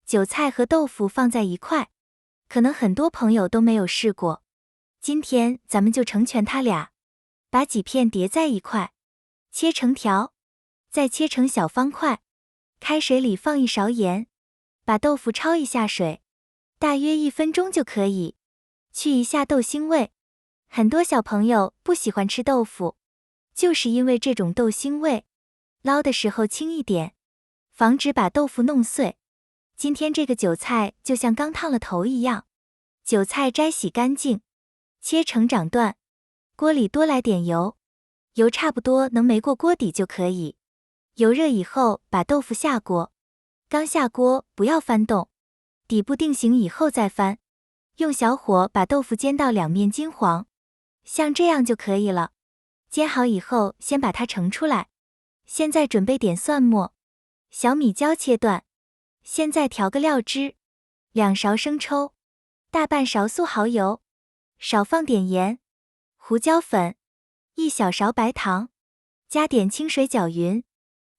韭菜和豆腐放在一块，可能很多朋友都没有试过。今天咱们就成全它俩，把几片叠在一块，切成条，再切成小方块。开水里放一勺盐，把豆腐焯一下水，大约1分钟就可以，去一下豆腥味。很多小朋友不喜欢吃豆腐，就是因为这种豆腥味。捞的时候轻一点，防止把豆腐弄碎。今天这个韭菜就像刚烫了头一样，韭菜摘洗干净，切成掌段，锅里多来点油，油差不多能没过锅底就可以。油热以后把豆腐下锅，刚下锅不要翻动，底部定型以后再翻，用小火把豆腐煎到两面金黄，像这样就可以了。煎好以后先把它盛出来。现在准备点蒜末，小米椒切断。现在调个料汁，2勺生抽，大半勺素蚝油，少放点盐，胡椒粉，1小勺白糖，加点清水搅匀。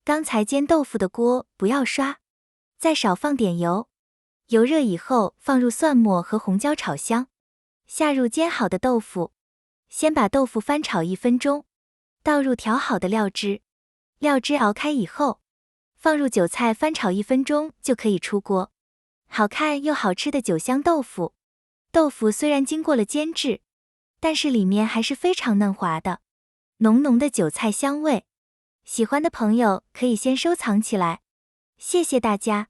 刚才煎豆腐的锅不要刷，再少放点油。油热以后放入蒜末和红椒炒香，下入煎好的豆腐，先把豆腐翻炒1分钟，倒入调好的料汁，料汁熬开以后，放入韭菜翻炒1分钟就可以出锅。好看又好吃的酒香豆腐。豆腐虽然经过了煎制，但是里面还是非常嫩滑的，浓浓的韭菜香味。喜欢的朋友可以先收藏起来。谢谢大家。